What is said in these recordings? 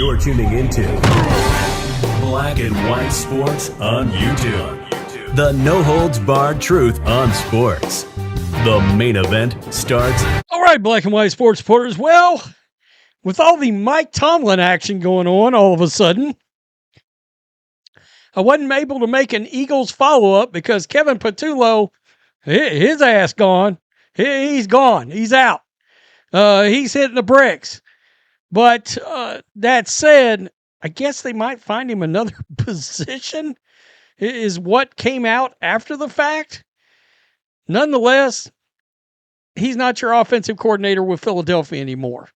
You're tuning into Black and White Sports on YouTube. The no-holds-barred truth on sports. The main event starts. All right, Black and White Sports supporters. Well, with all the Mike Tomlin action going on all of a sudden, I wasn't able to make an Eagles follow-up because Kevin Patullo, his ass gone. He's gone. He's out. He's hitting the bricks. But that said, I guess they might find him another position, is what came out after the fact. Nonetheless, he's not your offensive coordinator with Philadelphia anymore.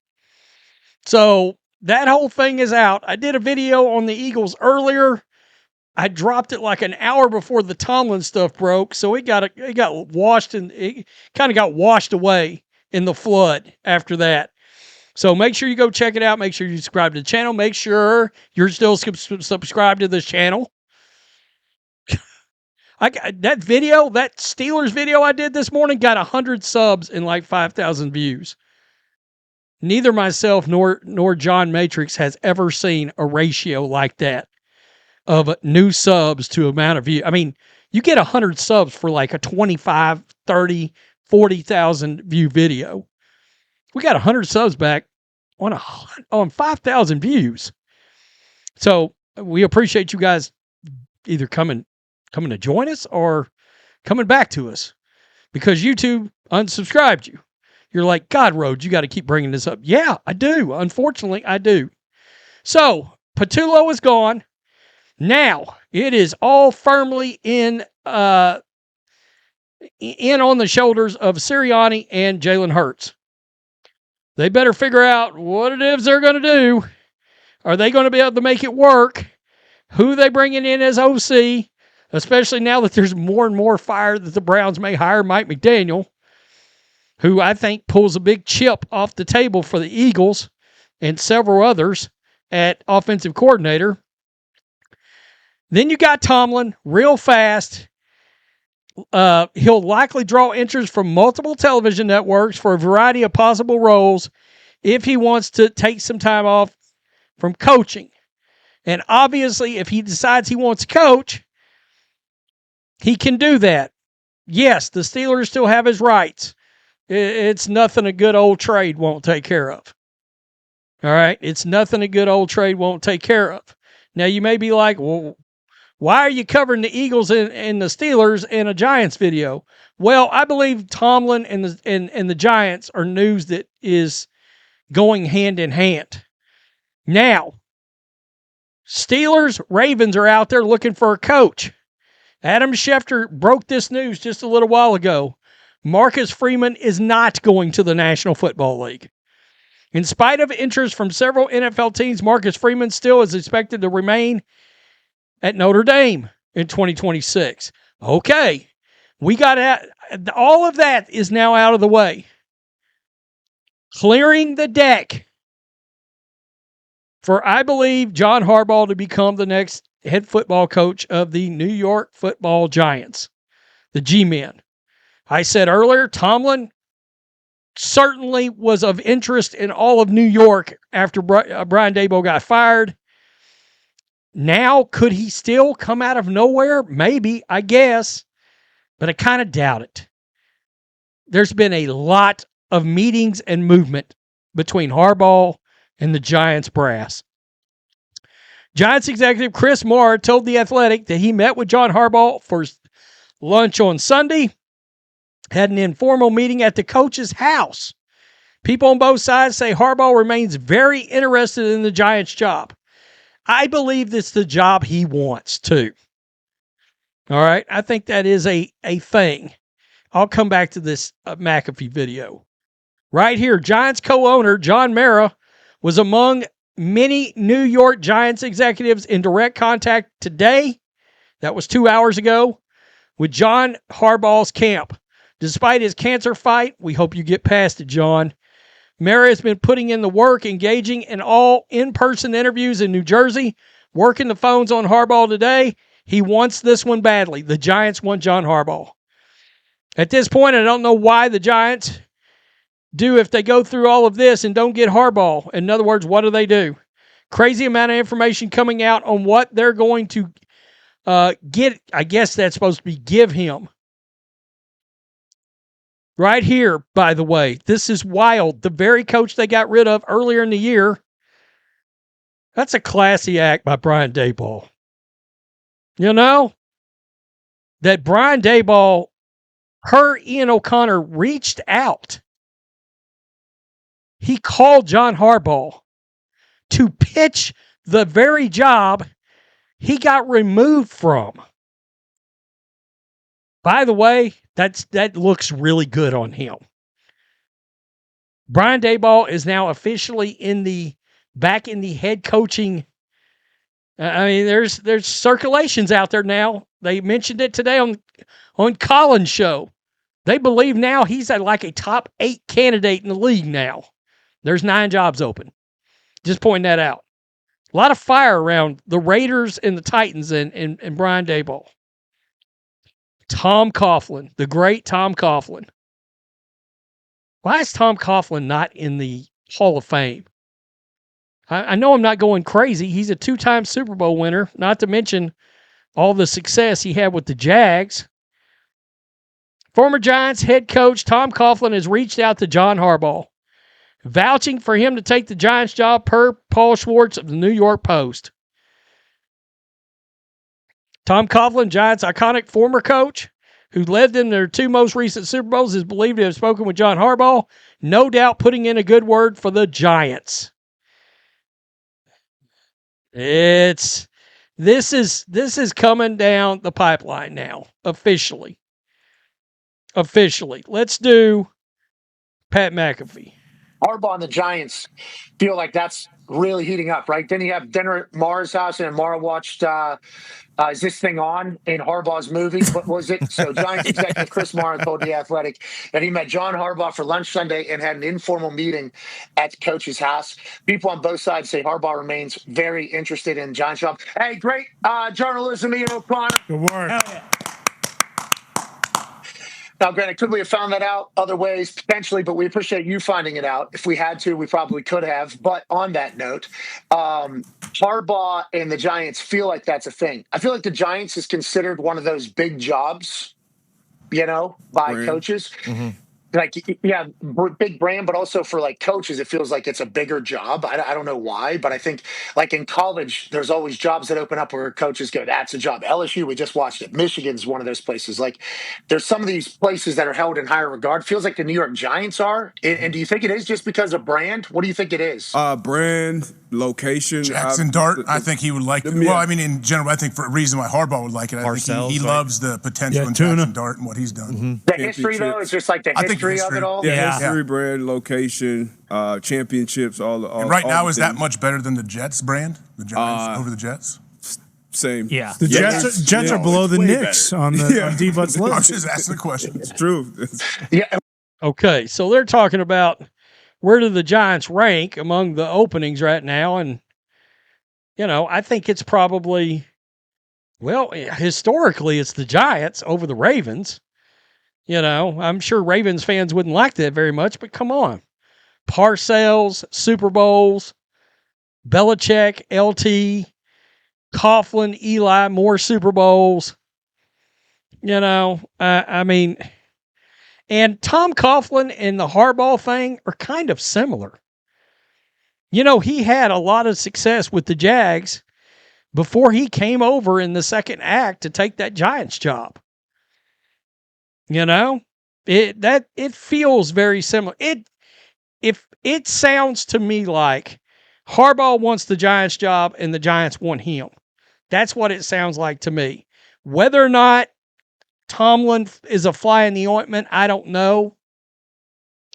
So that whole thing is out. I did a video on the Eagles earlier. I dropped it like an hour before the Tomlin stuff broke, so it got washed, and it kind of got washed away in the flood after that. So make sure you go check it out. Make sure you subscribe to the channel. Make sure you're still subscribed to this channel. That Steelers video I did this morning got 100 subs and like 5,000 views. Neither myself nor John Matrix has ever seen a ratio like that of new subs to amount of views. I mean, you get 100 subs for like a 25, 30, 40,000 view video. We got 100 subs back on 5,000 views. So we appreciate you guys either coming to join us or coming back to us, because YouTube unsubscribed you. You're like, God, Rhodes, you got to keep bringing this up. Yeah, I do. Unfortunately, I do. So Patullo is gone. Now it is all firmly in on the shoulders of Sirianni and Jalen Hurts. They better figure out what it is they're going to do. Are they going to be able to make it work? Who they bringing in as OC, especially now that there's more and more fire that the Browns may hire Mike McDaniel, who I think pulls a big chip off the table for the Eagles and several others at offensive coordinator. Then you got Tomlin real fast. He'll likely draw interest from multiple television networks for a variety of possible roles if he wants to take some time off from coaching. And obviously, if he decides he wants to coach, he can do that. Yes, the Steelers still have his rights. It's nothing a good old trade won't take care of. All right? It's nothing a good old trade won't take care of. Now, you may be like, well, why are you covering the Eagles and the Steelers in a Giants video? Well, I believe Tomlin and the Giants are news that is going hand in hand. Now, Steelers, Ravens are out there looking for a coach. Adam Schefter broke this news just a little while ago. Marcus Freeman is not going to the National Football League. In spite of interest from several NFL teams, Marcus Freeman still is expected to remain at Notre Dame in 2026. Okay, we got all of that is now out of the way. Clearing the deck for, I believe, John Harbaugh to become the next head football coach of the New York Football Giants, the G-Men. I said earlier, Tomlin certainly was of interest in all of New York after Brian Daboll got fired. Now, could he still come out of nowhere? Maybe, I guess, but I kind of doubt it. There's been a lot of meetings and movement between Harbaugh and the Giants brass. Giants executive Chris Moore told The Athletic that he met with John Harbaugh for lunch on Sunday, had an informal meeting at the coach's house. People on both sides say Harbaugh remains very interested in the Giants' job. I believe that's the job he wants, too. All right? I think that is a thing. I'll come back to this McAfee video. Right here, Giants co-owner John Mara was among many New York Giants executives in direct contact today, that was 2 hours ago, with John Harbaugh's camp. Despite his cancer fight, we hope you get past it, John. Mara has been putting in the work, engaging in all in-person interviews in New Jersey, working the phones on Harbaugh today. He wants this one badly. The Giants want John Harbaugh. At this point, I don't know why the Giants do if they go through all of this and don't get Harbaugh. In other words, what do? Crazy amount of information coming out on what they're going to get. I guess that's supposed to be give him. Right here, by the way, this is wild. The very coach they got rid of earlier in the year. That's a classy act by Brian Daboll. You know, that Brian Daboll, Ian O'Connor reached out. He called John Harbaugh to pitch the very job he got removed from. By the way, that looks really good on him. Brian Daboll is now officially back in the head coaching. I mean, there's circulations out there now. They mentioned it today on Coughlin's show. They believe now he's like a top 8 candidate in the league now. There's 9 jobs open. Just pointing that out. A lot of fire around the Raiders and the Titans and Brian Daboll. Tom Coughlin, the great Tom Coughlin. Why is Tom Coughlin not in the Hall of Fame? I know I'm not going crazy. He's a 2-time Super Bowl winner, not to mention all the success he had with the Jags. Former Giants head coach Tom Coughlin has reached out to John Harbaugh, vouching for him to take the Giants job per Paul Schwartz of the New York Post. Tom Coughlin, Giants' iconic former coach, who led them their 2 most recent Super Bowls, is believed to have spoken with John Harbaugh, no doubt putting in a good word for the Giants. This is coming down the pipeline now, officially. Let's do Pat McAfee. Harbaugh and the Giants feel like that's really heating up, right? Then you have dinner at Mara's house, and Mara watched Is This Thing On in Harbaugh's movie. What was it? So Giants executive Chris Mara told The Athletic that he met John Harbaugh for lunch Sunday and had an informal meeting at the coach's house. People on both sides say Harbaugh remains very interested in Giants job. Hey, great journalism, Ian O'Connor. Good work. Hell yeah. Now, granted, could we have found that out other ways? Potentially, but we appreciate you finding it out. If we had to, we probably could have. But on that note, Harbaugh and the Giants feel like that's a thing. I feel like the Giants is considered one of those big jobs, by coaches. Mm-hmm. Like, yeah, big brand, but also for like coaches, it feels like it's a bigger job. I don't know why, but I think like in college, there's always jobs that open up where coaches go, that's a job. LSU, we just watched it. Michigan's one of those places. Like there's some of these places that are held in higher regard. Feels like the New York Giants are. And do you think it is just because of brand? What do you think it is? Brand, location. Jackson Dart, I think he would like it. Well, I mean, in general, I think for a reason why Harbaugh would like it, I think he loves the potential in Jackson Dart and what he's done. Mm-hmm. The history, though, is just like the history of it all. Yeah, history, brand, location, championships, all. And right all now, the is that much better than the Jets brand? The Giants over the Jets? Same. Yeah. The Jets are below the Knicks on D-But's list. I was just asking the question. It's true. Yeah. Okay, so they're talking about where do the Giants rank among the openings right now, and I think it's probably, historically it's the Giants over the Ravens. I'm sure Ravens fans wouldn't like that very much, but come on. Parcells, Super Bowls, Belichick, LT, Coughlin, Eli, more Super Bowls. I mean, and Tom Coughlin and the Harbaugh thing are kind of similar. He had a lot of success with the Jags before he came over in the second act to take that Giants job. It feels very similar. It sounds to me like Harbaugh wants the Giants job and the Giants want him. That's what it sounds like to me. Whether or not Tomlin is a fly in the ointment, I don't know,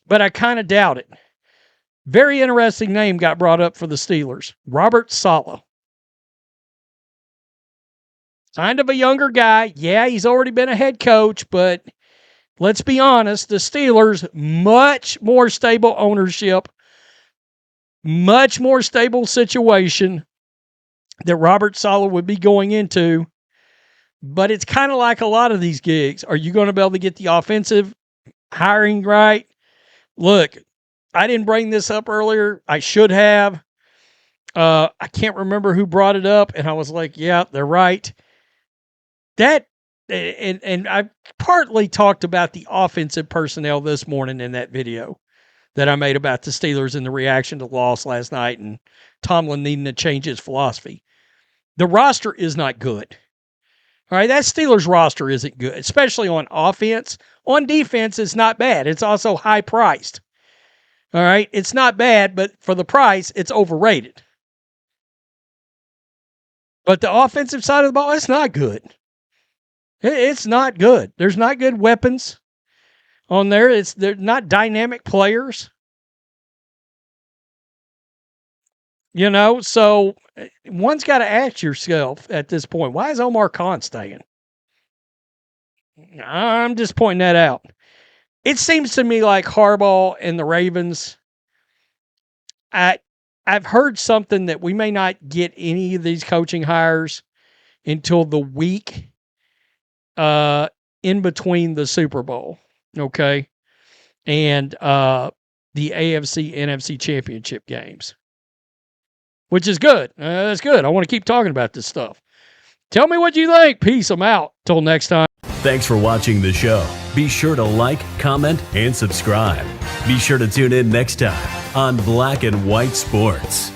but I kind of doubt it. Very interesting name got brought up for the Steelers. Robert Saleh. Kind of a younger guy. Yeah, he's already been a head coach, but let's be honest, the Steelers, much more stable ownership, much more stable situation that Robert Saleh would be going into. But it's kind of like a lot of these gigs. Are you going to be able to get the offensive hiring right? Look, I didn't bring this up earlier. I should have. I can't remember who brought it up, and I was like, yeah, they're right. That, and I partly talked about the offensive personnel this morning in that video that I made about the Steelers and the reaction to the loss last night and Tomlin needing to change his philosophy. The roster is not good. All right, that Steelers roster isn't good, especially on offense. On defense, it's not bad. It's also high priced. All right, it's not bad, but for the price, it's overrated. But the offensive side of the ball, it's not good. It's not good. There's not good weapons on there. They're not dynamic players. You know, so one's got to ask yourself at this point, why is Omar Khan staying? I'm just pointing that out. It seems to me like Harbaugh and the Ravens, I've heard something that we may not get any of these coaching hires until the week in between the Super Bowl, okay, and the AFC, NFC championship games, which is good. That's good. I want to keep talking about this stuff. Tell me what you think. Peace. I'm out. Till next time. Thanks for watching the show. Be sure to like, comment, and subscribe. Be sure to tune in next time on Black and White Sports.